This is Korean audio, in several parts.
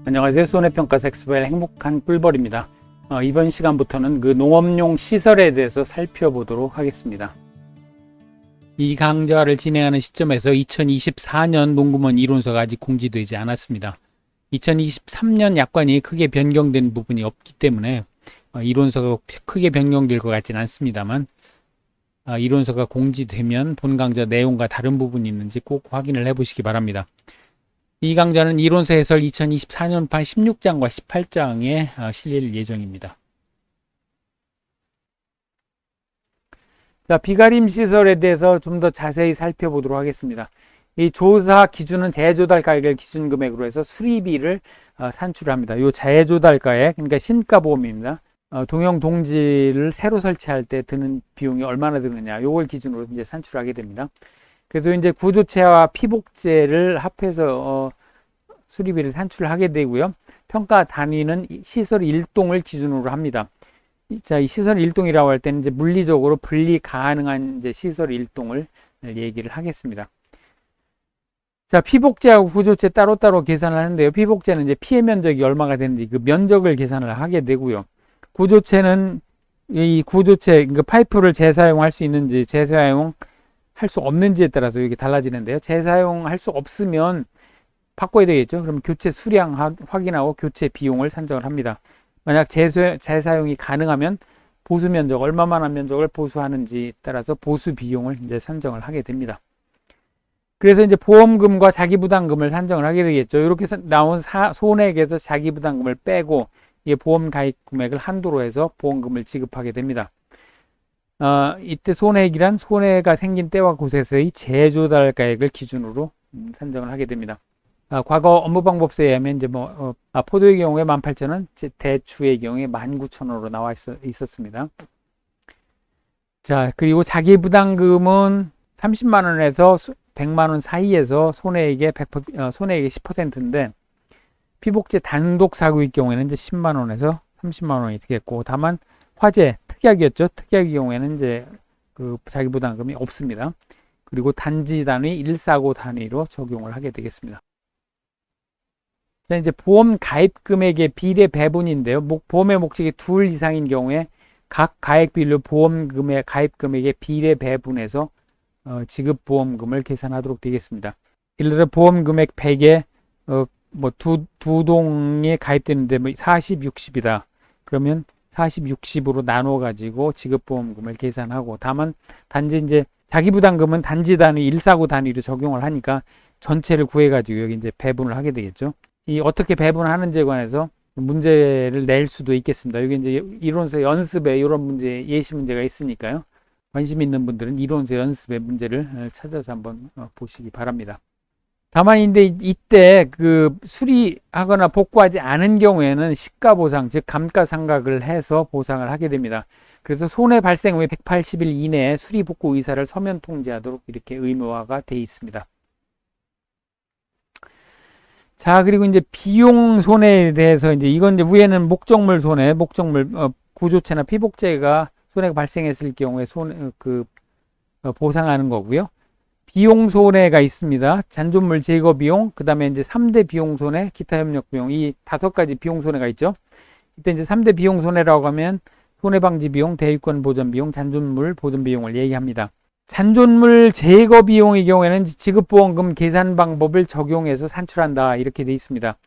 안녕하세요. 손해평가사 엑스퍼의 행복한 꿀벌입니다. 이번 시간부터는 그 농업용 시설에 대해서 살펴보도록 하겠습니다. 이 강좌를 진행하는 시점에서 2024년 농구원 이론서가 아직 공지되지 않았습니다. 2023년 약관이 크게 변경된 부분이 없기 때문에 이론서가 크게 변경될 것 같지는 않습니다만, 이론서가 공지되면 본 강좌 내용과 다른 부분이 있는지 꼭 확인을 해보시기 바랍니다. 이 강좌는 이론서 해설 2024년판 16장과 18장에 실릴 예정입니다. 자, 비가림 시설에 대해서 좀 더 자세히 살펴보도록 하겠습니다. 이 조사 기준은 재조달 가액을 기준 금액으로 해서 수리비를 산출합니다. 이 재조달 가액, 그러니까 신가보험입니다. 동형 동지를 새로 설치할 때 드는 비용이 얼마나 드느냐, 이걸 기준으로 이제 산출하게 됩니다. 그래서 이제 구조체와 피복제를 합해서 수리비를 산출하게 되고요. 평가 단위는 시설 1동을 기준으로 합니다. 자, 이 시설 1동이라고 할 때는 이제 물리적으로 분리 가능한 이제 시설 1동을 얘기를 하겠습니다. 자, 피복제하고 구조체 따로따로 계산을 하는데요. 피복제는 이제 피해 면적이 얼마가 되는지 그 면적을 계산을 하게 되고요. 구조체는 이 구조체, 그러니까 파이프를 재사용할 수 있는지 재사용 할 수 없는지에 따라서 이게 달라지는데요. 재사용할 수 없으면 바꿔야 되겠죠. 그럼 교체 수량 확인하고 교체 비용을 산정을 합니다. 만약 재사용이 가능하면 보수 면적, 얼마만한 면적을 보수하는지에 따라서 보수 비용을 이제 산정을 하게 됩니다. 그래서 이제 보험금과 자기부담금을 산정을 하게 되겠죠. 이렇게 나온 손해액에서 자기부담금을 빼고 이게 보험 가입 금액을 한도로 해서 보험금을 지급하게 됩니다. 이때 손해액이란 손해가 생긴 때와 곳에서의 재조달 가액을 기준으로 산정을 하게 됩니다. 과거 업무방법서에 의하면 이제 포도의 경우에 18,000원, 대추의 경우에 19,000원으로 나와 있었습니다. 자, 그리고 자기부담금은 30만 원에서 100만 원 사이에서 손해액의 10%인데 피복제 단독 사고의 경우에는 이제 10만 원에서 30만 원이 되겠고, 다만 화재, 특약이었죠. 특약의 경우에는 이제 그 자기부담금이 없습니다. 그리고 단지 단위 1사고 단위로 적용을 하게 되겠습니다. 자, 이제 보험 가입 금액의 비례 배분인데요. 보험의 목적이 둘 이상인 경우에 각 가액별로 보험 금액, 가입 금액의 비례 배분해서 지급 보험금을 계산하도록 되겠습니다. 예를 들어 보험 금액 100에 두 동에 가입되는데 40, 60이다. 그러면 40, 60으로 나눠 가지고 지급 보험금을 계산하고, 다만 단지 이제 자기부담금은 단지 단위 1사고 단위로 적용을 하니까 전체를 구해 가지고 여기 이제 배분을 하게 되겠죠. 이 어떻게 배분하는지에 관해서 문제를 낼 수도 있겠습니다. 여기 이제 이론서 연습에 이런 문제, 예시 문제가 있으니까요. 관심 있는 분들은 이론서 연습의 문제를 찾아서 한번 보시기 바랍니다. 다만 이때 그 수리하거나 복구하지 않은 경우에는 시가보상, 즉 감가상각을 해서 보상을 하게 됩니다. 그래서 손해 발생 후에 180일 이내에 수리 복구 의사를 서면 통지하도록 이렇게 의무화가 되어 있습니다. 자, 그리고 이제 비용 손해에 대해서 이제 이건 이제 위에는 목적물 손해, 구조체나 피복제가 손해가 발생했을 경우에 보상하는 거고요. 비용 손해가 있습니다. 잔존물 제거 비용, 그 다음에 이제 3대 비용 손해, 기타 협력 비용, 이 5가지 비용 손해가 있죠. 이때 이제 3대 비용 손해라고 하면 손해방지 비용, 대유권 보전 비용, 잔존물 보전 비용을 얘기합니다. 잔존물 제거 비용의 경우에는 지급보험금 계산 방법을 적용해서 산출한다, 이렇게 되어 있습니다.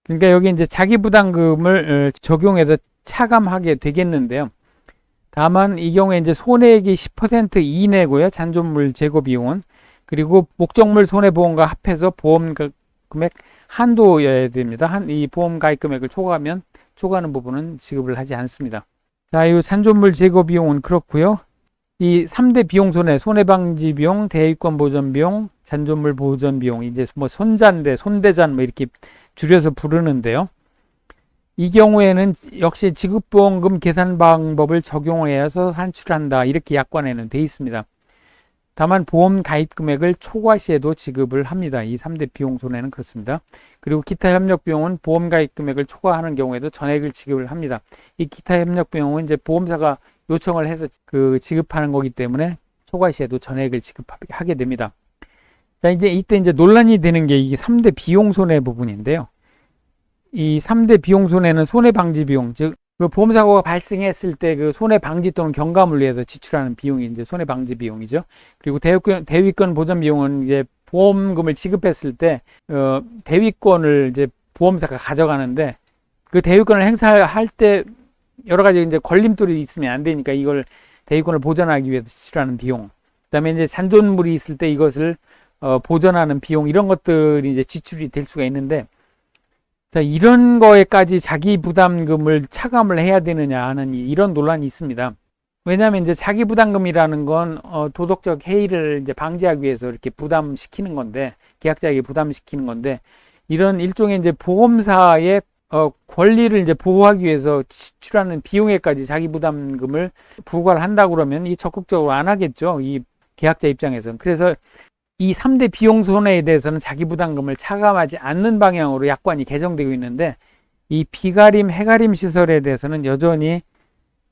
그러니까 여기 이제 자기부담금을 적용해서 차감하게 되겠는데요. 다만 이 경우에 이제 손해액이 10% 이내고요. 잔존물 제거 비용은. 그리고 목적물 손해보험과 합해서 보험 금액 한도여야 됩니다. 이 보험 가입 금액을 초과하는 부분은 지급을 하지 않습니다. 자, 이 잔존물 제거 비용은 그렇고요. 이 3대 비용 손해방지 비용, 대유권 보전 비용, 잔존물 보전 비용, 이제 손잔대, 손대잔 이렇게 줄여서 부르는데요. 이 경우에는 역시 지급보험금 계산 방법을 적용해서 산출한다, 이렇게 약관에는 되어 있습니다. 다만 보험 가입 금액을 초과 시에도 지급을 합니다. 이 3대 비용 손해는 그렇습니다. 그리고 기타 협력 비용은 보험 가입 금액을 초과하는 경우에도 전액을 지급을 합니다. 이 기타 협력 비용은 이제 보험사가 요청을 해서 지급하는 거기 때문에 초과 시에도 전액을 지급하게 됩니다. 자, 이제 이때 논란이 되는 게 이게 3대 비용 손해 부분인데요. 이 3대 비용 손해는 손해 방지 비용, 즉 그 보험 사고가 발생했을 때 그 손해 방지 또는 경감을 위해서 지출하는 비용이 이제 손해 방지 비용이죠. 그리고 대위권 보전 비용은 이제 보험금을 지급했을 때 대위권을 이제 보험사가 가져가는데 그 대위권을 행사할 때 여러 가지 이제 걸림돌이 있으면 안 되니까 이걸 대위권을 보전하기 위해서 지출하는 비용. 그다음에 이제 잔존물이 있을 때 이것을 보전하는 비용, 이런 것들이 이제 지출이 될 수가 있는데, 자, 이런 거에까지 자기 부담금을 차감을 해야 되느냐 하는 이런 논란이 있습니다. 왜냐하면 이제 자기 부담금이라는 건 도덕적 해이를 이제 방지하기 위해서 이렇게 부담시키는 건데, 계약자에게 부담시키는 건데, 이런 일종의 이제 보험사의 권리를 이제 보호하기 위해서 지출하는 비용에까지 자기 부담금을 부과를 한다고 그러면 이 적극적으로 안 하겠죠, 이 계약자 입장에서는. 그래서 이 3대 비용 손해에 대해서는 자기 부담금을 차감하지 않는 방향으로 약관이 개정되고 있는데, 이 비가림, 해가림 시설에 대해서는 여전히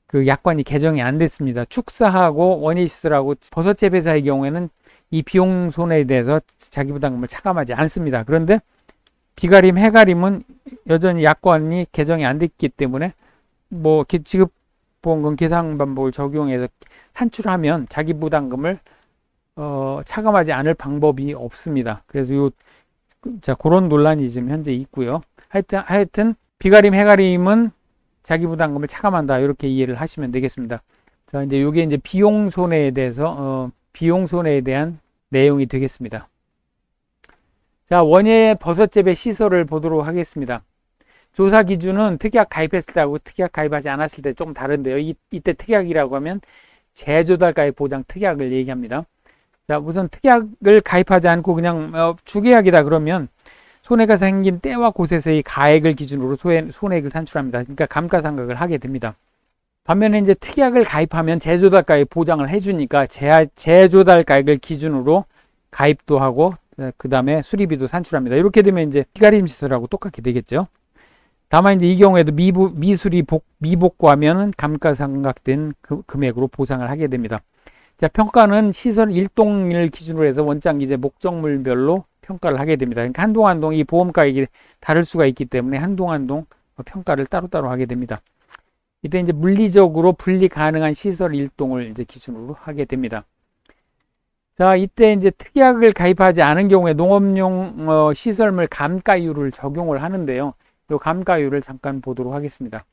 그 약관이 개정이 안 됐습니다. 축사하고 원예시설하고 버섯재배사의 경우에는 이 비용 손해에 대해서 자기 부담금을 차감하지 않습니다. 그런데 비가림, 해가림은 여전히 약관이 개정이 안 됐기 때문에 뭐 지급보험금 계상반복을 적용해서 산출하면 자기 부담금을 차감하지 않을 방법이 없습니다. 그래서 그런 논란이 지금 현재 있고요. 하여튼 비가림, 해가림은 자기 부담금을 차감한다, 이렇게 이해를 하시면 되겠습니다. 자, 이제 요게 이제 비용 손해에 대해서 비용 손해에 대한 내용이 되겠습니다. 자, 원예 버섯재배 시설을 보도록 하겠습니다. 조사 기준은 특약 가입했을 때하고 특약 가입하지 않았을 때 조금 다른데요. 이때 특약이라고 하면 재조달가액 보장 특약을 얘기합니다. 자, 우선 특약을 가입하지 않고 그냥 주계약이다 그러면 손해가 생긴 때와 곳에서의 가액을 기준으로 손해액을 산출합니다. 그러니까 감가상각을 하게 됩니다. 반면에 이제 특약을 가입하면 재조달가액 보장을 해주니까 재조달가액을 기준으로 가입도 하고 그 다음에 수리비도 산출합니다. 이렇게 되면 이제 비가림 시설하고 똑같게 되겠죠. 다만 이제 이 경우에도 미수리 미복구하면 감가상각된 금액으로 보상을 하게 됩니다. 자, 평가는 시설 일동을 기준으로 해서 원장 기재 목적물별로 평가를 하게 됩니다. 그러니까 한동 이 보험가액이 다를 수가 있기 때문에 한동 평가를 따로따로 하게 됩니다. 이때 이제 물리적으로 분리 가능한 시설 일동을 이제 기준으로 하게 됩니다. 자, 이때 이제 특약을 가입하지 않은 경우에 농업용 시설물 감가율을 적용을 하는데요. 이 감가율을 잠깐 보도록 하겠습니다.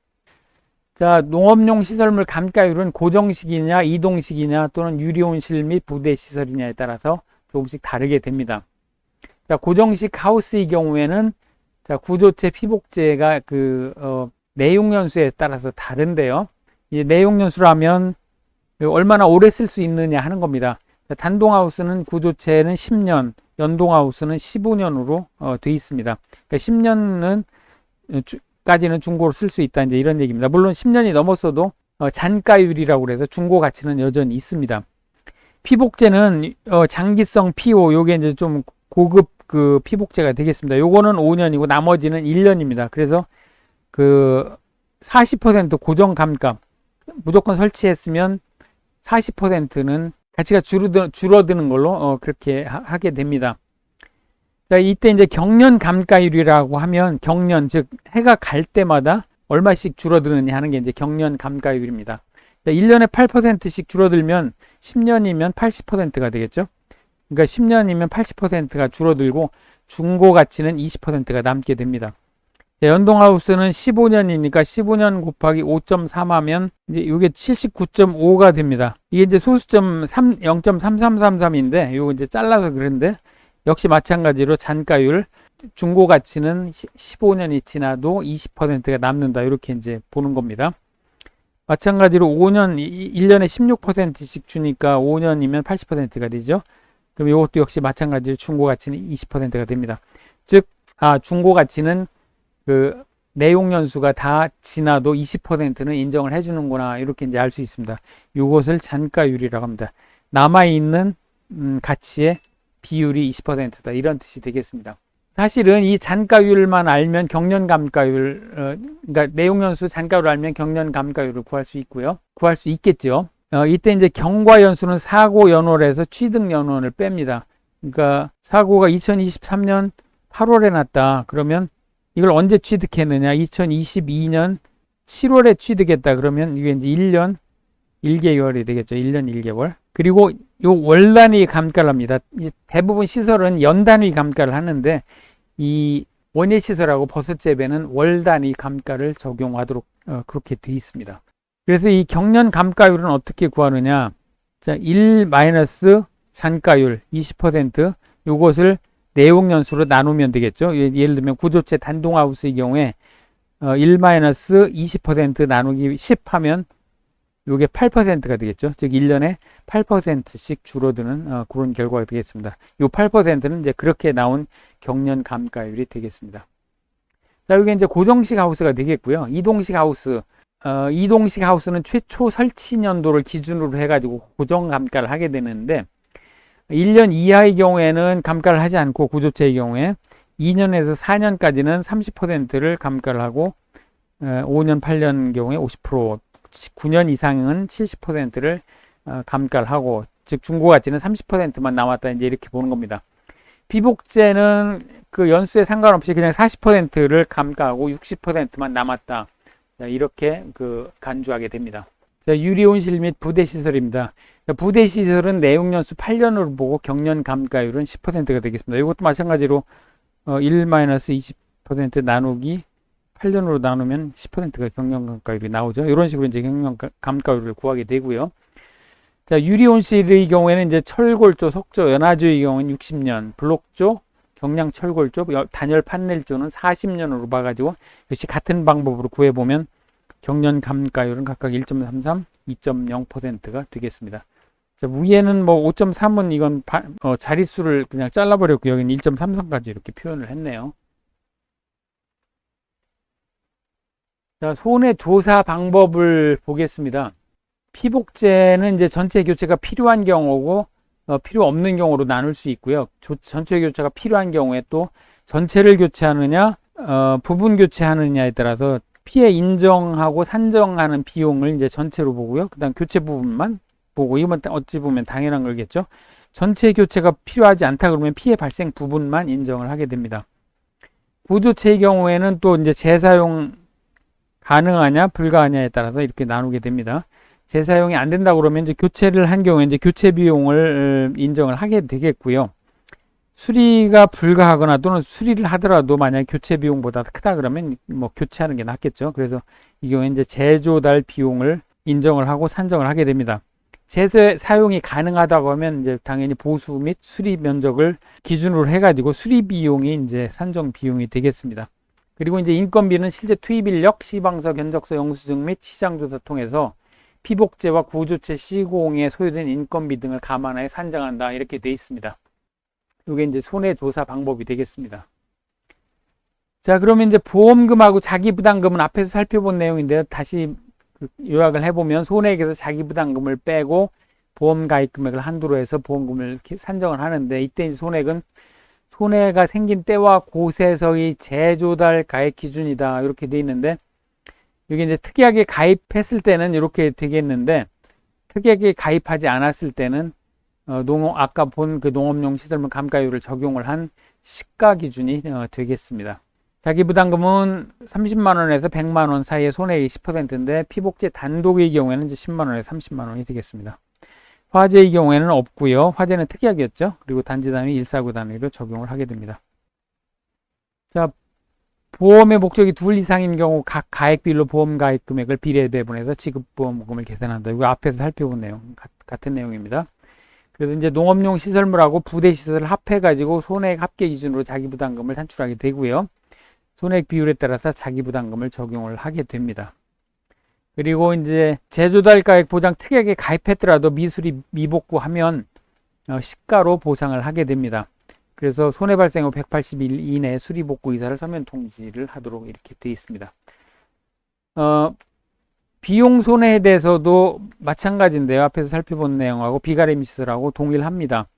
자, 농업용 시설물 감가율은 고정식이냐 이동식이냐 또는 유리온실 및 부대시설이냐에 따라서 조금씩 다르게 됩니다. 자, 고정식 하우스의 경우에는 자, 구조체, 피복제가 내용연수에 따라서 다른데요. 이제 내용연수라면 얼마나 오래 쓸 수 있느냐 하는 겁니다. 자, 단동하우스는 구조체는 10년, 연동하우스는 15년으로 되어 있습니다. 그러니까 10년은 까지는 중고로 쓸 수 있다, 이제 이런 얘기입니다. 물론 10년이 넘었어도 잔가율이라고 해서 중고 가치는 여전히 있습니다. 피복제는 장기성 피호, 요게 이제 좀 고급 그 피복제가 되겠습니다. 요거는 5년이고 나머지는 1년입니다. 그래서 40% 고정 감가 무조건 설치했으면 40%는 가치가 줄어드는 걸로 그렇게 하게 됩니다. 자, 이때 이제 경년 감가율이라고 하면 경년, 즉 해가 갈 때마다 얼마씩 줄어드느냐 하는 게 이제 경년 감가율입니다. 자, 1년에 8%씩 줄어들면 10년이면 80%가 되겠죠. 그러니까 10년이면 80%가 줄어들고 중고 가치는 20%가 남게 됩니다. 자, 연동하우스는 15년이니까 15년 곱하기 5.3하면 이제 이게 79.5가 됩니다. 이게 이제 소수점 0.3333인데 요거 이제 잘라서 그런데 역시 마찬가지로 잔가율, 중고 가치는 15년이 지나도 20%가 남는다, 이렇게 이제 보는 겁니다. 마찬가지로 5년, 1년에 16%씩 주니까 5년이면 80%가 되죠. 그럼 이것도 역시 마찬가지로 중고 가치는 20%가 됩니다. 즉, 중고 가치는 그 내용 연수가 다 지나도 20%는 인정을 해주는구나, 이렇게 이제 알 수 있습니다. 이것을 잔가율이라고 합니다. 남아있는 가치의 비율이 20%다, 이런 뜻이 되겠습니다. 사실은 이 잔가율만 알면 경년 감가율, 그러니까 내용 연수 잔가율을 알면 경년 감가율을 구할 수 있고요. 구할 수 있겠죠. 이때 이제 경과 연수는 사고 연월에서 취득 연월을 뺍니다. 그러니까 사고가 2023년 8월에 났다. 그러면 이걸 언제 취득했느냐? 2022년 7월에 취득했다. 그러면 이게 이제 1년 1개월이 되겠죠. 1년 1개월. 그리고 요 월 단위 감가를 합니다. 대부분 시설은 연 단위 감가를 하는데 이 원예 시설하고 버섯재배는 월 단위 감가를 적용하도록 그렇게 되어 있습니다. 그래서 이 경년 감가율은 어떻게 구하느냐? 자, 1 마이너스 잔가율 20% 요것을 내용연수로 나누면 되겠죠. 예를 들면 구조체 단동하우스의 경우에 1 마이너스 20% 나누기 10 하면 요게 8%가 되겠죠. 즉 1년에 8%씩 줄어드는 그런 결과가 되겠습니다. 요 8%는 이제 그렇게 나온 경년 감가율이 되겠습니다. 자, 이게 이제 고정식 하우스가 되겠고요. 이동식 하우스. 이동식 하우스는 최초 설치 년도를 기준으로 해가지고 고정 감가를 하게 되는데 1년 이하의 경우에는 감가를 하지 않고 구조체의 경우에 2년에서 4년까지는 30%를 감가를 하고 5년, 8년 경우에 50%, 9년 이상은 70%를 감가를 하고 즉 중고가치는 30%만 남았다 이제 이렇게 보는 겁니다. 비복제는 그 연수에 상관없이 그냥 40%를 감가하고 60%만 남았다. 이렇게 간주하게 됩니다. 유리온실 및 부대시설입니다. 부대시설은 내용연수 8년으로 보고 경년 감가율은 10%가 되겠습니다. 이것도 마찬가지로 1-20% 나누기 8년으로 나누면 10%가 경년 감가율이 나오죠. 이런 식으로 이제 경년 감가율을 구하게 되고요. 자, 유리온실의 경우에는 이제 철골조, 석조, 연화조의 경우는 60년, 블록조, 경량 철골조, 단열 판넬조는 40년으로 봐가지고 역시 같은 방법으로 구해보면 경년 감가율은 각각 1.33, 2.0%가 되겠습니다. 자, 위에는 뭐 5.3은 이건 자릿수를 그냥 잘라버렸고 여기는 1.33까지 이렇게 표현을 했네요. 자, 손해 조사 방법을 보겠습니다. 피복제는 이제 전체 교체가 필요한 경우고 필요 없는 경우로 나눌 수 있고요. 전체 교체가 필요한 경우에 또 전체를 교체하느냐 부분 교체하느냐에 따라서 피해 인정하고 산정하는 비용을 이제 전체로 보고요. 그다음 교체 부분만 보고 이건 어찌 보면 당연한 거겠죠. 전체 교체가 필요하지 않다 그러면 피해 발생 부분만 인정을 하게 됩니다. 구조체의 경우에는 또 이제 재사용 가능하냐 불가하냐에 따라서 이렇게 나누게 됩니다. 재사용이 안 된다 그러면 이제 교체를 한 경우에 이제 교체 비용을 인정을 하게 되겠고요. 수리가 불가하거나 또는 수리를 하더라도 만약 교체 비용보다 크다 그러면 뭐 교체하는 게 낫겠죠. 그래서 이 경우에 이제 재조달 비용을 인정을 하고 산정을 하게 됩니다. 재사용이 가능하다고 하면 이제 당연히 보수 및 수리 면적을 기준으로 해가지고 수리 비용이 이제 산정 비용이 되겠습니다. 그리고 이제 인건비는 실제 투입 인력, 시방서, 견적서, 영수증 및 시장조사 통해서 피복제와 구조체 시공에 소요된 인건비 등을 감안하여 산정한다 이렇게 되어 있습니다. 이게 이제 손해조사 방법이 되겠습니다. 자, 그러면 이제 보험금하고 자기부담금은 앞에서 살펴본 내용인데요. 다시 요약을 해보면 손해액에서 자기부담금을 빼고 보험가입 금액을 한도로 해서 보험금을 이렇게 산정을 하는데 이때 이제 손해액은 손해가 생긴 때와 곳에서의 재조달 가입 기준이다 이렇게 되어 있는데 이게 이제 특이하게 가입했을 때는 이렇게 되겠는데 특이하게 가입하지 않았을 때는 아까 본 그 농업용 시설물 감가율을 적용을 한 시가 기준이 되겠습니다. 자기부담금은 30만 원에서 100만 원 사이의 손해액이 10%인데 피복제 단독의 경우에는 이제 10만 원에서 30만 원이 되겠습니다. 화재의 경우에는 없고요. 화재는 특이하겠죠. 그리고 단지 단위 149 단위로 적용을 하게 됩니다. 자, 보험의 목적이 둘 이상인 경우 각 가액별로 보험 가입 금액을 비례 배분해서 지급보험금을 계산한다. 이거 앞에서 살펴본 내용 같은 내용입니다. 그래서 이제 농업용 시설물하고 부대 시설을 합해가지고 손해액 합계 기준으로 자기부담금을 산출하게 되고요. 손해액 비율에 따라서 자기부담금을 적용을 하게 됩니다. 그리고 이제 재조달가액 보장 특약에 가입했더라도 미수리 미복구하면 시가로 보상을 하게 됩니다. 그래서 손해 발생 후 180일 이내에 수리복구 의사를 서면 통지를 하도록 이렇게 되어 있습니다. 비용 손해에 대해서도 마찬가지인데요. 앞에서 살펴본 내용하고 비가림 시설하고 동일합니다.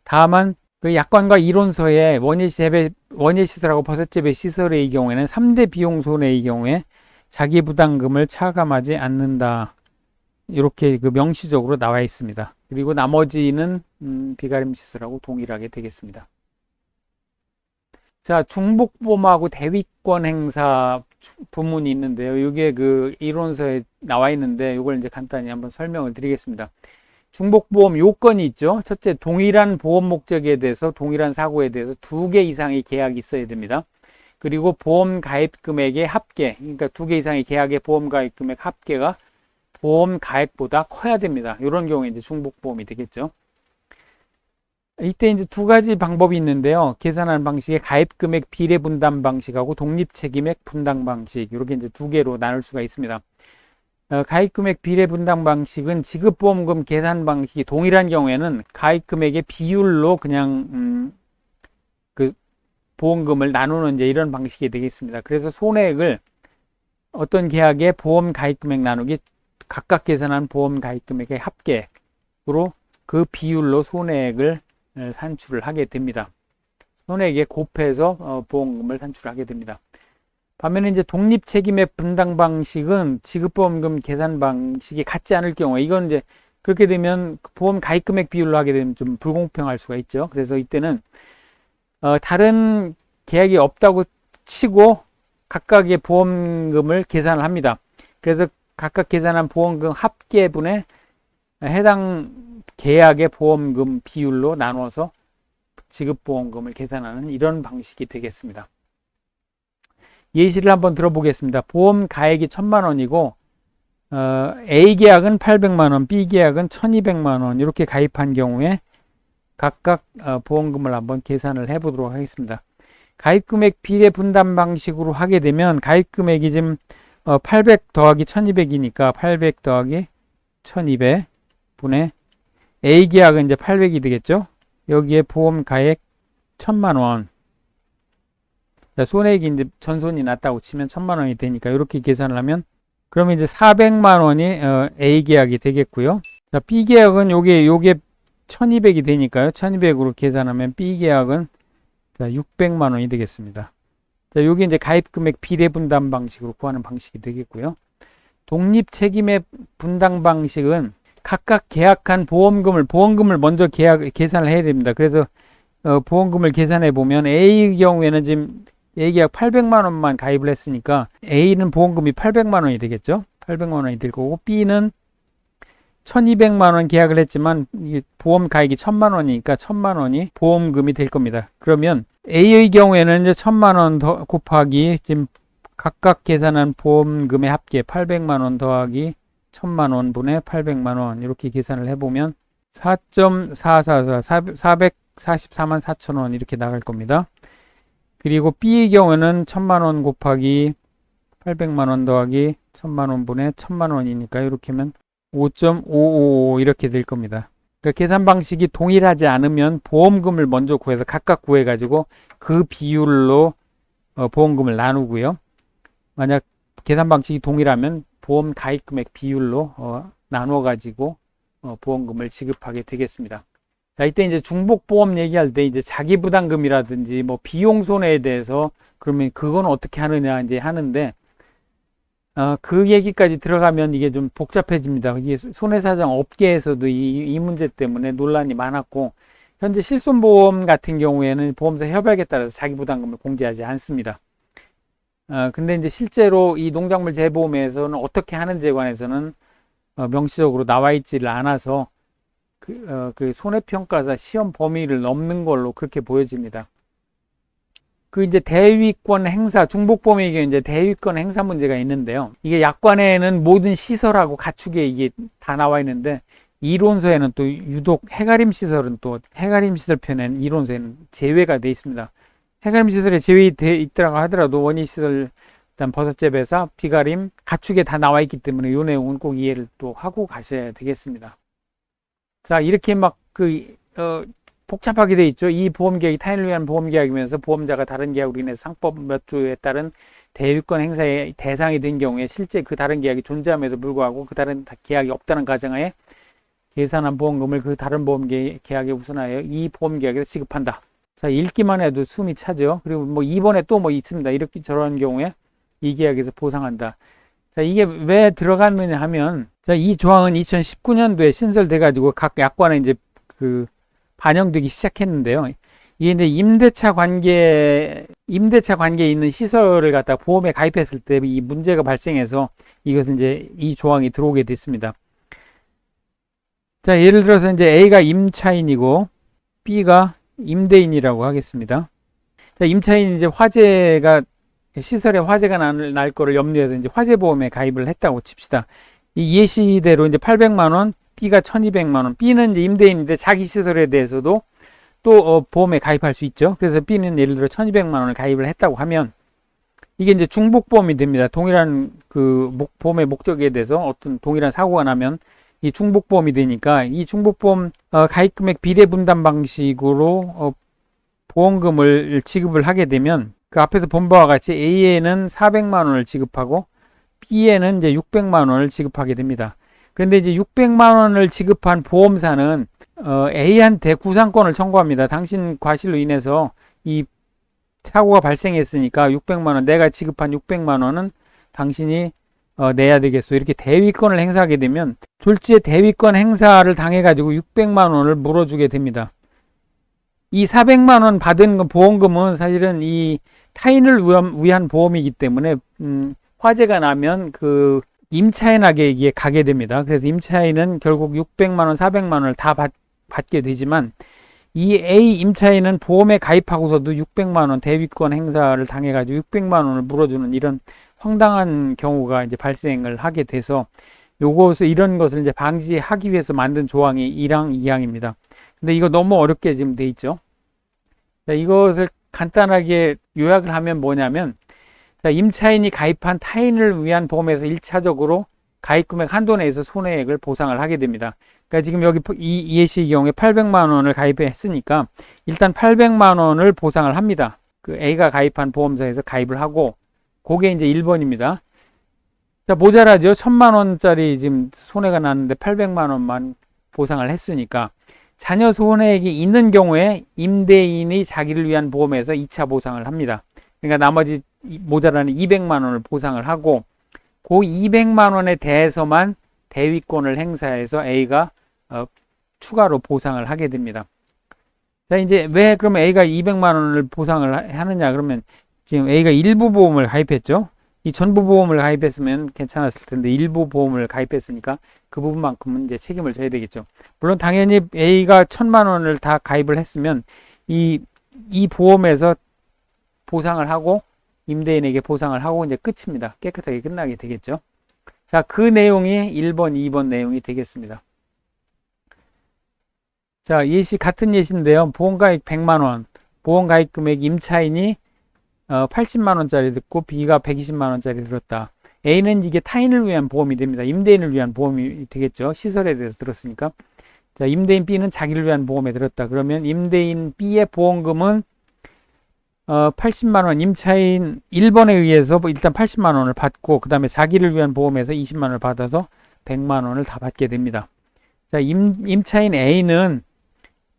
다만 그 약관과 이론서에 원예시설하고 버섯재배 시설의 경우에는 3대 비용 손해의 경우에 자기부담금을 차감하지 않는다. 이렇게 그 명시적으로 나와 있습니다. 그리고 나머지는 비가림 시설하고 동일하게 되겠습니다. 자, 중복보험하고 대위권 행사 부문이 있는데요. 이게 그 이론서에 나와 있는데 이걸 이제 간단히 한번 설명을 드리겠습니다. 중복보험 요건이 있죠. 첫째, 동일한 보험 목적에 대해서 동일한 사고에 대해서 2개 이상의 계약이 있어야 됩니다. 그리고 보험 가입 금액의 합계, 그러니까 2개 이상의 계약의 보험 가입 금액 합계가 보험 가액보다 커야 됩니다. 이런 경우에 이제 중복보험이 되겠죠. 이때 이제 2가지 방법이 있는데요. 계산하는 방식의 가입 금액 비례 분담 방식하고 독립 책임액 분담 방식, 이렇게 이제 2개로 나눌 수가 있습니다. 가입 금액 비례 분담 방식은 지급 보험금 계산 방식이 동일한 경우에는 가입 금액의 비율로 그냥 그 보험금을 나누는 이제 이런 방식이 되겠습니다. 그래서 손해액을 어떤 계약의 보험 가입 금액 나누기 각각 계산한 보험 가입 금액의 합계로 그 비율로 손해액을 산출을 하게 됩니다. 손해액에 곱해서 보험금을 산출하게 됩니다. 반면에 이제 독립 책임의 분담 방식은 지급보험금 계산 방식이 같지 않을 경우에, 이건 이제 그렇게 되면 보험 가입 금액 비율로 하게 되면 좀 불공평할 수가 있죠. 그래서 이때는 다른 계약이 없다고 치고 각각의 보험금을 계산을 합니다. 그래서 각각 계산한 보험금 합계분의 해당 계약의 보험금 비율로 나눠서 지급보험금을 계산하는 이런 방식이 되겠습니다. 예시를 한번 들어보겠습니다. 보험 가액이 1,000만 원이고 A 계약은 800만 원, B 계약은 1,200만 원 이렇게 가입한 경우에 각각 보험금을 한번 계산을 해보도록 하겠습니다. 가입금액 비례 분담 방식으로 하게 되면 가입금액이 지금 800 더하기 1200이니까 800 더하기 1200 분의 A 계약은 이제 800이 되겠죠. 여기에 보험 가액 1,000만 원. 손해액이 이제 전손이 났다고 치면 1,000만 원이 되니까 이렇게 계산을 하면 그러면 이제 400만 원이 A 계약이 되겠고요. 자, B 계약은 요게 1,200이 되니까요. 1,200으로 계산하면 B 계약은 600만 원이 되겠습니다. 자, 요게 이제 가입 금액 비례 분담 방식으로 구하는 방식이 되겠고요. 독립 책임의 분담 방식은 각각 계약한 보험금을 먼저 계산을 해야 됩니다. 그래서 보험금을 계산해 보면 A의 경우에는 지금 A 계약 800만 원만 가입을 했으니까 A는 보험금이 800만 원이 되겠죠. 800만 원이 될 거고 B는 1,200만 원 계약을 했지만 보험 가액이 1,000만 원이니까 1,000만 원이 보험금이 될 겁니다. 그러면 A의 경우에는 이제 1,000만 원 더 곱하기 지금 각각 계산한 보험금의 합계 800만 원 더하기 1,000만 원 분의 800만 원 이렇게 계산을 해보면 444만 4천 원 이렇게 나갈 겁니다. 그리고 B의 경우는 1,000만 원 곱하기 800만 원 더하기 1,000만 원 분의 1,000만 원이니까 이렇게 하면 5.555 이렇게 될 겁니다. 그러니까 계산 방식이 동일하지 않으면 보험금을 먼저 구해서 각각 구해가지고 그 비율로 보험금을 나누고요. 만약 계산 방식이 동일하면 보험 가입 금액 비율로 나눠가지고 보험금을 지급하게 되겠습니다. 자, 이때 이제 중복보험 얘기할 때 이제 자기부담금이라든지 뭐 비용 손해에 대해서 그러면 그건 어떻게 하느냐 이제 하는데 그 얘기까지 들어가면 이게 좀 복잡해집니다. 이게 손해사정 업계에서도 이 문제 때문에 논란이 많았고 현재 실손보험 같은 경우에는 보험사 협약에 따라서 자기부담금을 공제하지 않습니다. 근데 이제 실제로 이 농작물 재보험에서는 어떻게 하는지에 관해서는 명시적으로 나와 있지를 않아서 그 손해평가사 시험 범위를 넘는 걸로 그렇게 보여집니다. 그 이제 대위권 행사, 중복보험의 경우 이제 대위권 행사 문제가 있는데요. 이게 약관에는 모든 시설하고 가축에 이게 다 나와 있는데 이론서에는 또 유독 해가림 시설은 또 해가림 시설 편에는 이론서에는 제외가 돼 있습니다. 해가림 시설에 제외돼 있더라고 하더라도 원예 시설, 일단 버섯재배사, 비가림, 가축에 다 나와 있기 때문에 이 내용은 꼭 이해를 또 하고 가셔야 되겠습니다. 자, 이렇게 막 복잡하게 돼 있죠. 이 보험계약이 타인을 위한 보험계약이면서 보험자가 다른 계약으로 인해서 상법 몇 조에 따른 대위권 행사의 대상이 된 경우에 실제 그 다른 계약이 존재함에도 불구하고 그 다른 계약이 없다는 가정하에 계산한 보험금을 그 다른 보험계약에 우선하여 이 보험계약에서 지급한다. 자, 읽기만 해도 숨이 차죠. 그리고 뭐 이번에 또 뭐 있습니다. 이렇게 저런 경우에 이 계약에서 보상한다. 자, 이게 왜 들어갔느냐 하면, 자, 이 조항은 2019년도에 신설돼 가지고 각 약관에 이제 반영되기 시작했는데요. 이게 이제 임대차 관계에 있는 시설을 갖다 보험에 가입했을 때 이 문제가 발생해서 이것은 이제 이 조항이 들어오게 됐습니다. 자, 예를 들어서 이제 A가 임차인이고 B가 임대인이라고 하겠습니다. 자, 임차인이 이제 시설에 화재가 날 거를 염려해서 이제 화재보험에 가입을 했다고 칩시다. 이 예시대로 이제 800만원, B가 1200만원. B는 이제 임대인인데 자기 시설에 대해서도 또 보험에 가입할 수 있죠. 그래서 B는 예를 들어 1200만원을 가입을 했다고 하면 이게 이제 중복보험이 됩니다. 동일한 보험의 목적에 대해서 어떤 동일한 사고가 나면 이 중복보험이 되니까 이 중복보험 가입금액 비례 분담 방식으로 보험금을 지급을 하게 되면 그 앞에서 본 바와 같이 A에는 400만 원을 지급하고 B에는 이제 600만 원을 지급하게 됩니다. 그런데 이제 600만 원을 지급한 보험사는 A한테 구상권을 청구합니다. 당신 과실로 인해서 이 사고가 발생했으니까 600만 원, 내가 지급한 600만 원은 당신이 내야 되겠어. 이렇게 대위권을 행사하게 되면 졸지에 대위권 행사를 당해가지고 600만 원을 물어주게 됩니다. 이 400만 원 받은 보험금은 사실은 이 타인을 위한 보험이기 때문에 화재가 나면 그 임차인에게 가게 됩니다. 그래서 임차인은 결국 600만 원, 400만 원을 다 받게 되지만 이 A 임차인은 보험에 가입하고서도 600만 원 대위권 행사를 당해가지고 600만 원을 물어주는 이런 황당한 경우가 이제 발생을 하게 돼서 이런 것을 이제 방지하기 위해서 만든 조항이 1항, 2항입니다. 근데 이거 너무 어렵게 지금 돼 있죠. 자, 이것을 간단하게 요약을 하면 뭐냐면, 자, 임차인이 가입한 타인을 위한 보험에서 1차적으로 가입금액 한도 내에서 손해액을 보상을 하게 됩니다. 그러니까 지금 여기 이 예시의 경우에 800만 원을 가입했으니까 일단 800만 원을 보상을 합니다. 그 A가 가입한 보험사에서 가입을 하고, 그게 이제 1번입니다. 자, 모자라죠. 1000만 원짜리 지금 손해가 났는데 800만 원만 보상을 했으니까 자녀 손해액이 있는 경우에 임대인이 자기를 위한 보험에서 2차 보상을 합니다. 그러니까 나머지 모자라는 200만 원을 보상을 하고 그 200만 원에 대해서만 대위권을 행사해서 A가 추가로 보상을 하게 됩니다. 자, 이제 왜 그러면 A가 200만 원을 보상을 하느냐? 그러면 지금 A가 일부 보험을 가입했죠. 이 전부 보험을 가입했으면 괜찮았을 텐데 일부 보험을 가입했으니까 그 부분만큼은 이제 책임을 져야 되겠죠. 물론 당연히 A가 1000만 원을 다 가입을 했으면 이 보험에서 보상을 하고 임대인에게 보상을 하고 이제 끝입니다. 깨끗하게 끝나게 되겠죠. 자, 그 내용이 1번, 2번 내용이 되겠습니다. 자, 같은 예시인데요. 보험가입 100만 원, 보험가입 금액 임차인이 80만 원짜리 듣고 B가 120만 원짜리 들었다. A는 이게 타인을 위한 보험이 됩니다. 임대인을 위한 보험이 되겠죠. 시설에 대해서 들었으니까. 자, 임대인 B는 자기를 위한 보험에 들었다. 그러면 임대인 B의 보험금은 80만 원, 임차인 1번에 의해서 일단 80만 원을 받고 그 다음에 자기를 위한 보험에서 20만 원을 받아서 100만 원을 다 받게 됩니다. 자, 임차인 A는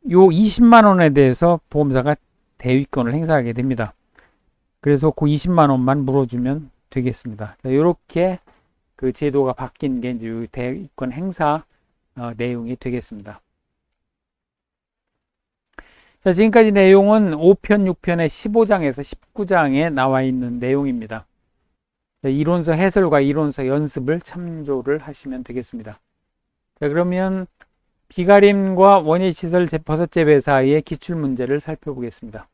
요 20만 원에 대해서 보험사가 대위권을 행사하게 됩니다. 그래서 그 20만 원만 물어주면 되겠습니다. 자, 이렇게 그 제도가 바뀐 게 이제 대위권 행사 내용이 되겠습니다. 자, 지금까지 내용은 5편, 6편의 15장에서 19장에 나와 있는 내용입니다. 자, 이론서 해설과 이론서 연습을 참조를 하시면 되겠습니다. 자, 그러면 비가림과 원예시설 버섯재배 사이의 기출문제를 살펴보겠습니다.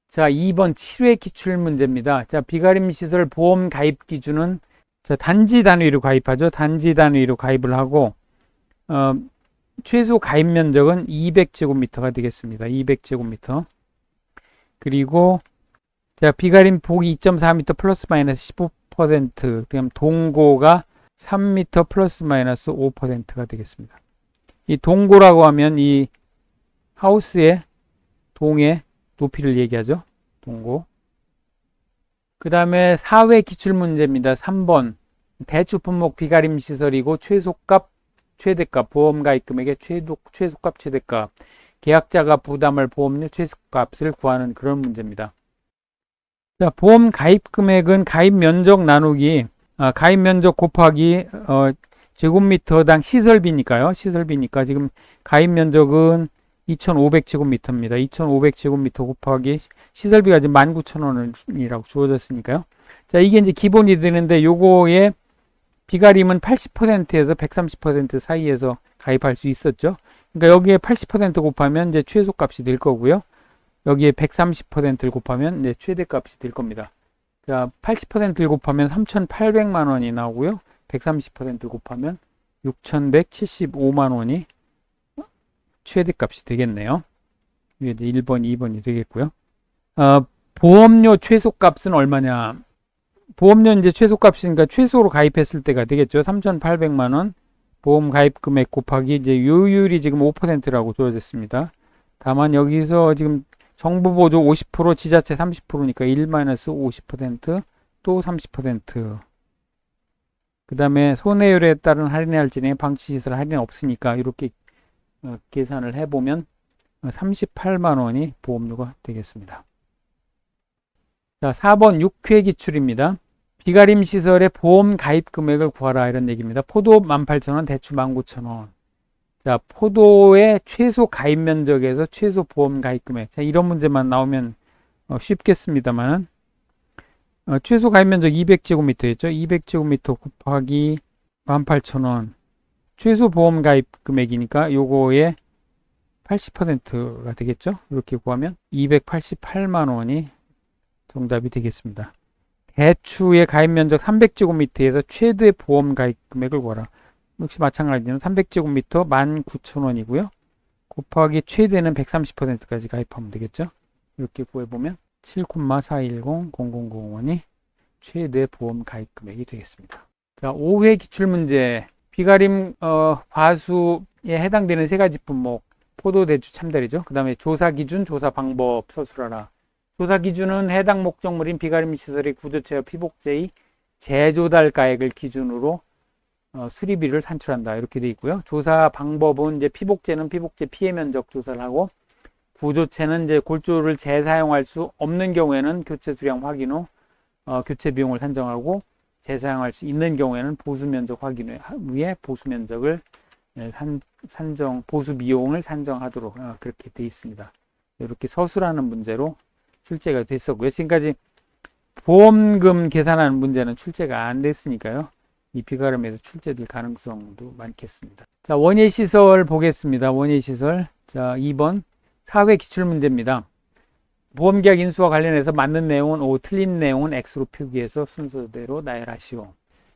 자, 2번 7회 기출문제입니다. 자, 비가림 시설 보험 가입 기준은 자, 단지 단위로 가입하죠. 단지 단위로 가입을 하고 최소 가입 면적은 200제곱미터가 되겠습니다. 200제곱미터. 그리고 자, 비가림 폭이 2.4m 플러스 마이너스 15%, 그다음 동고가 3m 플러스 마이너스 5%가 되겠습니다. 이 동고라고 하면 이 하우스의 동의 높이를 얘기하죠. 동고. 그 다음에 4회 기출문제입니다. 3번. 대추 품목 비가림 시설이고 최소값, 최대값, 보험 가입 금액의 최소값, 최대값. 계약자가 부담할 보험료 최소값을 구하는 그런 문제입니다. 자, 보험 가입 금액은 가입 면적 나누기, 가입 면적 곱하기 제곱미터당 시설비니까요. 시설비니까 지금 가입 면적은 2,500제곱미터입니다. 2,500제곱미터 곱하기 시설비가 지금 19,000원이라고 주어졌으니까요. 자, 이게 이제 기본이 되는데 요거에 비가림은 80%에서 130% 사이에서 가입할 수 있었죠. 그러니까 여기에 80% 곱하면 이제 최소값이 될 거고요. 여기에 130%를 곱하면 이제 최대값이 될 겁니다. 자, 80%를 곱하면 3,800만 원이 나오고요. 130%를 곱하면 6,175만 원이 최대값이 되겠네요. 이게 1번, 2번이 되겠고요. 보험료 최소값은 얼마냐? 보험료 이제 최소값이니까 최소로 가입했을 때가 되겠죠. 3,800만 원 보험 가입 금액 곱하기 이제 요율이 지금 5%라고 주어졌습니다. 다만 여기서 지금 정부 보조 50%, 지자체 30%니까 1-50%또 30%. 그 다음에 손해율에 따른 할인의 할증에 방치시설 할인 없으니까 이렇게 계산을 해보면 38만 원이 보험료가 되겠습니다. 자, 4번 6회 기출입니다. 비가림 시설의 보험 가입 금액을 구하라 이런 얘기입니다. 포도 18,000원, 대추 19,000원. 자, 포도의 최소 가입 면적에서 최소 보험 가입 금액. 자, 이런 문제만 나오면 쉽겠습니다만은 최소 가입 면적 200제곱미터였죠. 200제곱미터 곱하기 18,000원. 최소 보험 가입 금액이니까 요거의 80%가 되겠죠. 이렇게 구하면 288만 원이 정답이 되겠습니다. 대추의 가입 면적 300제곱미터에서 최대 보험 가입 금액을 구하라. 역시 마찬가지로 300제곱미터 19,000원이고요. 곱하기 최대는 130%까지 가입하면 되겠죠. 이렇게 구해보면 7,410,0001원이 최대 보험 가입 금액이 되겠습니다. 자, 5회 기출문제. 비가림 과수에 해당되는 세 가지 품목. 포도, 대추, 참다리죠. 그 다음에 조사 기준, 조사 방법 서술하라. 조사 기준은 해당 목적물인 비가림 시설의 구조체와 피복제의 재조달가액을 기준으로 수리비를 산출한다. 이렇게 되어 있고요. 조사 방법은 이제 피복제는 피복제 피해 면적 조사를 하고, 구조체는 이제 골조를 재사용할 수 없는 경우에는 교체 수량 확인 후 교체 비용을 산정하고, 재사용할 수 있는 경우에는 보수 면적 확인 후에 보수 면적을 보수 비용을 산정하도록 그렇게 되어 있습니다. 이렇게 서술하는 문제로 출제가 됐었고요. 지금까지 보험금 계산하는 문제는 출제가 안 됐으니까요. 이 비가림에서 출제될 가능성도 많겠습니다. 자, 원예 시설 보겠습니다. 원예 시설. 자, 2번 사회 기출 문제입니다. 보험계약 인수와 관련해서 맞는 내용은 O, 틀린 내용은 X로 표기해서 순서대로 나열하시오.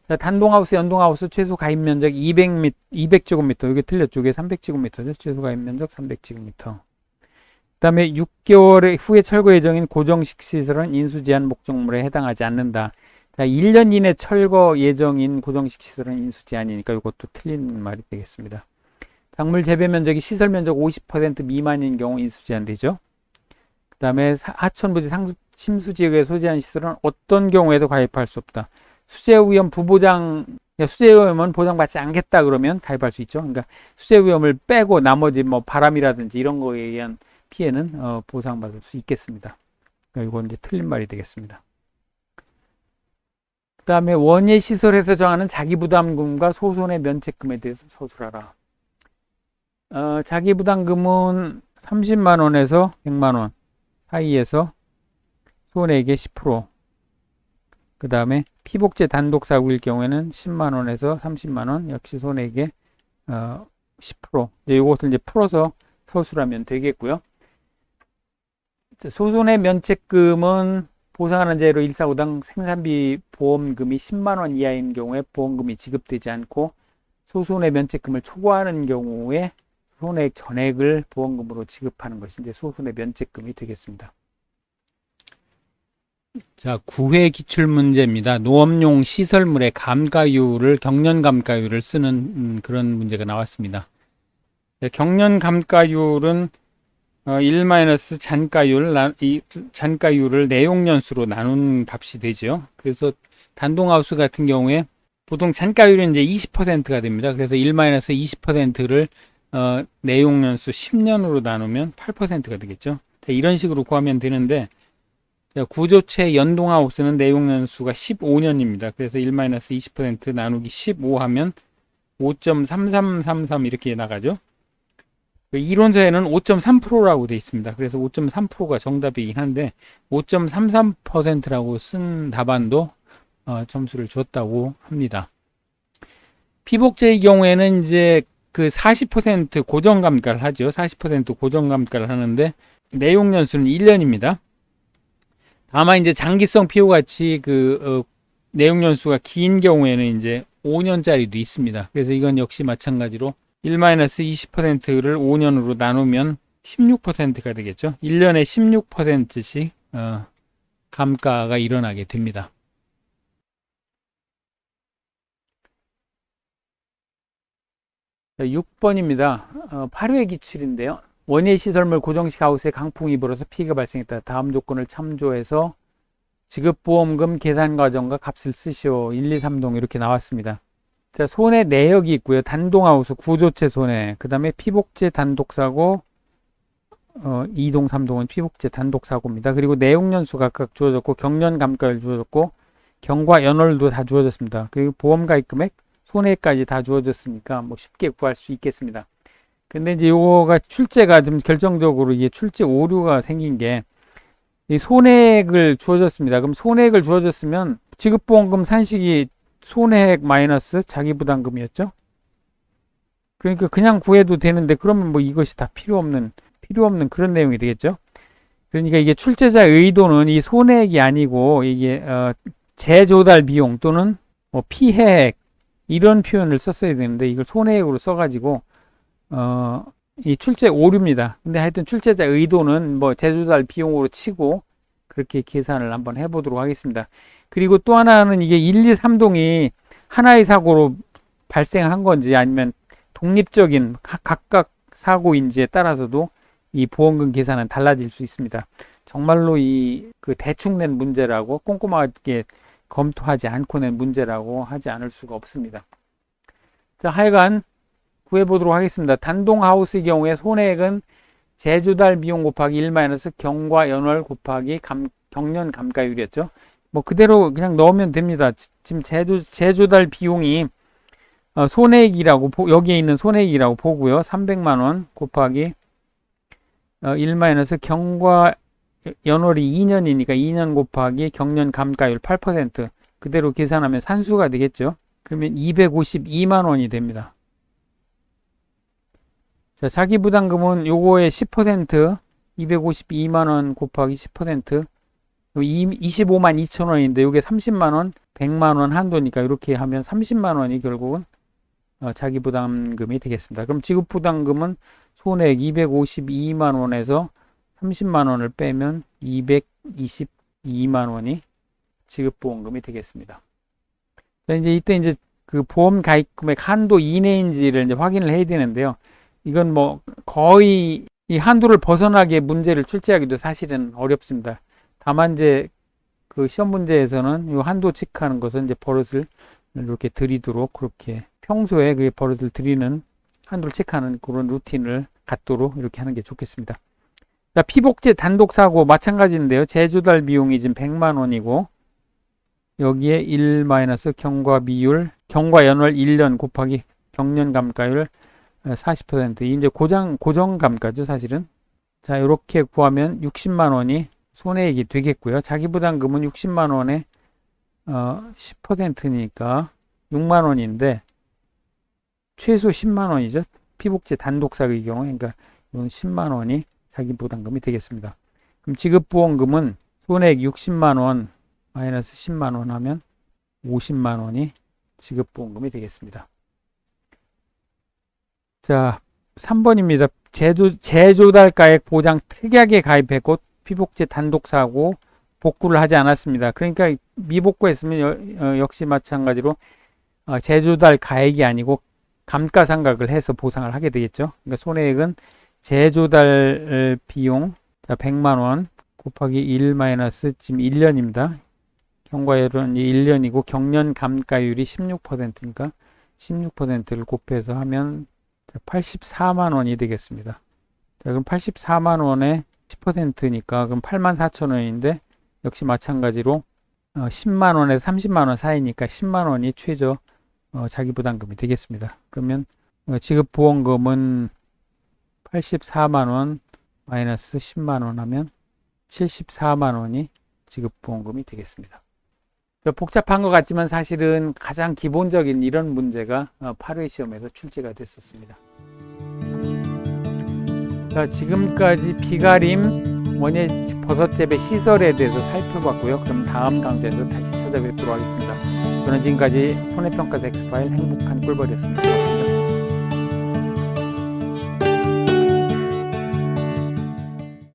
자, 단동하우스, 연동하우스 최소 가입 면적 200제곱미터. 이게 틀렸죠. 이게 300제곱미터죠. 최소 가입 면적 300제곱미터. 그 다음에 6개월 후에 철거 예정인 고정식 시설은 인수제한 목적물에 해당하지 않는다. 자, 1년 이내 철거 예정인 고정식 시설은 인수제한이니까 이것도 틀린 말이 되겠습니다. 작물 재배 면적이 시설 면적 50% 미만인 경우 인수제한되죠. 그 다음에 하천부지 침수지역에 소재한 시설은 어떤 경우에도 가입할 수 없다. 수재위험 수재위험은 보장받지 않겠다 그러면 가입할 수 있죠. 그러니까 수재위험을 빼고 나머지 뭐 바람이라든지 이런 거에 의한 피해는 보상받을 수 있겠습니다. 그러니까 이건 이제 틀린 말이 되겠습니다. 그 다음에 원예 시설에서 정하는 자기부담금과 소손의 면책금에 대해서 서술하라. 자기부담금은 30만 원에서 100만 원 사이에서 손해액의 10%. 그 다음에 피복제 단독 사고일 경우에는 10만 원에서 30만 원 역시 손해액의 10%. 이것을 이제 풀어서 서술하면 되겠고요. 소손의 면책금은 보상하는 재료 1사고당 생산비 보험금이 10만 원 이하인 경우에 보험금이 지급되지 않고, 소손의 면책금을 초과하는 경우에 손해액 전액을 보험금으로 지급하는 것이 이제 소손의 면책금이 되겠습니다. 자, 9회 기출문제입니다. 노업용 시설물의 감가율을, 경련감가율을 쓰는 그런 문제가 나왔습니다. 경련감가율은 1-잔가율, 이 잔가율을 내용연수로 나눈 값이 되죠. 그래서 단동하우스 같은 경우에 보통 잔가율은 이제 20%가 됩니다. 그래서 1-20%를 내용연수 10년으로 나누면 8%가 되겠죠. 자, 이런 식으로 구하면 되는데, 구조체 연동하우스는 내용연수가 15년입니다. 그래서 1-20% 나누기 15 하면 5.3333 이렇게 나가죠. 그 이론서에는 5.3%라고 되어 있습니다. 그래서 5.3%가 정답이긴 한데 5.33%라고 쓴 답안도 점수를 줬다고 합니다. 피복제의 경우에는 이제 그 40% 고정감가를 하죠. 40% 고정감가를 하는데 내용 연수는 1년입니다. 다만 이제 장기성 피호 같이 내용 연수가 긴 경우에는 이제 5년짜리도 있습니다. 그래서 이건 역시 마찬가지로 1-20%를 5년으로 나누면 16%가 되겠죠. 1년에 16%씩 감가가 일어나게 됩니다. 자, 6번입니다. 8회 기출인데요. 원예 시설물 고정식 하우스에 강풍이 불어서 피해가 발생했다. 다음 조건을 참조해서 지급보험금 계산 과정과 값을 쓰시오. 1, 2, 3동 이렇게 나왔습니다. 자, 손해 내역이 있고요. 단동하우스, 구조체 손해, 그 다음에 피복제 단독사고, 2동, 3동은 피복제 단독사고입니다. 그리고 내용연수 각각 주어졌고, 경련감가율 주어졌고, 경과 연월도 다 주어졌습니다. 그리고 보험가입 금액, 손해까지 다 주어졌으니까 뭐 쉽게 구할 수 있겠습니다. 근데 이제 요거가 출제가 좀 결정적으로 이게 출제 오류가 생긴 게, 이 손해액을 주어졌습니다. 그럼 손해액을 주어졌으면 지급보험금 산식이 손해액 마이너스 자기부담금이었죠. 그러니까 그냥 구해도 되는데 그러면 뭐 이것이 다 필요 없는 그런 내용이 되겠죠. 그러니까 이게 출제자의 의도는 이 손해액이 아니고 이게 재조달 비용 또는 뭐 피해액 이런 표현을 썼어야 되는데 이걸 손해액으로 써가지고 이 출제 오류입니다. 근데 하여튼 출제자 의도는 뭐 재조달 비용으로 치고 그렇게 계산을 한번 해보도록 하겠습니다. 그리고 또 하나는 이게 1, 2, 3동이 하나의 사고로 발생한 건지 아니면 독립적인 각각 사고인지에 따라서도 이 보험금 계산은 달라질 수 있습니다. 정말로 그 대충 낸 문제라고 꼼꼼하게 검토하지 않고 낸 문제라고 하지 않을 수가 없습니다. 자, 하여간 구해보도록 하겠습니다. 단동하우스의 경우에 손해액은 재조달 비용 곱하기 1 경과 연월 곱하기 경련 감가율이었죠. 뭐 그대로 그냥 넣으면 됩니다. 지금 재조달 비용이 손해액이라고 여기에 있는 손해액이라고 보고요. 300만 원 곱하기 1 경과 연월이 2년이니까 2년 곱하기 경련 감가율 8% 그대로 계산하면 산수가 되겠죠. 그러면 252만 원이 됩니다. 자, 자기부담금은 요거의 10% 252만 원 곱하기 10% 25만 2천 원인데 요게 30만 원, 100만 원 한도니까 이렇게 하면 30만 원이 결국은 자기부담금이 되겠습니다. 그럼 지급부담금은 손해액 252만 원에서 30만 원을 빼면 222만 원이 지급보험금이 되겠습니다. 자, 이때 이제 그 보험 가입 금액 한도 이내인지를 이제 확인을 해야 되는데요. 이건 뭐 거의 이 한도를 벗어나게 문제를 출제하기도 사실은 어렵습니다. 다만 이제 그 시험 문제에서는 이 한도 체크하는 것은 이제 버릇을 이렇게 들이도록 그렇게 평소에 그 버릇을 들이는 한도를 체크하는 그런 루틴을 갖도록 이렇게 하는 게 좋겠습니다. 자, 피복제 단독 사고 마찬가지인데요. 재조달 비용이 지금 100만 원이고 여기에 1 경과 비율, 경과 연월 1년 곱하기 경련 감가율 40%. 이제 고정 감가죠, 사실은. 자, 이렇게 구하면 60만 원이 손해액이 되겠고요. 자기부담금은 60만 원에 10%니까 6만 원인데 최소 10만 원이죠. 피복제 단독 사고의 경우, 그러니까 이건 10만 원이 자기부담금이 되겠습니다. 그럼 지급보험금은 손해액 60만 원 마이너스 10만 원 하면 50만 원이 지급보험금이 되겠습니다. 자, 3번입니다. 재조달가액 보장 특약에 가입했고 피복제 단독사고 복구를 하지 않았습니다. 그러니까 미복구했으면 역시 마찬가지로 재조달 가액이 아니고 감가상각을 해서 보상을 하게 되겠죠. 그러니까 손해액은 재조달 비용 100만 원 곱하기 1 지금 1년입니다. 경과율은 1년이고 경련 감가율이 16%니까 16%를 곱해서 하면 84만 원이 되겠습니다. 자, 그럼 84만 원에 10%니까 그럼 84,000 원인데 역시 마찬가지로 10만 원에서 30만 원 사이니까 10만 원이 최저 자기부담금이 되겠습니다. 그러면 지급보험금은 84만 원 마이너스 10만 원 하면 74만 원이 지급보험금이 되겠습니다. 복잡한 것 같지만 사실은 가장 기본적인 이런 문제가 8회 시험에서 출제가 됐었습니다. 자, 지금까지 비가림 원예 버섯재배 시설에 대해서 살펴봤고요. 그럼 다음 강좌에서 다시 찾아뵙도록 하겠습니다. 저는 지금까지 손해평가사 엑스파일 행복한 꿀벌이었습니다.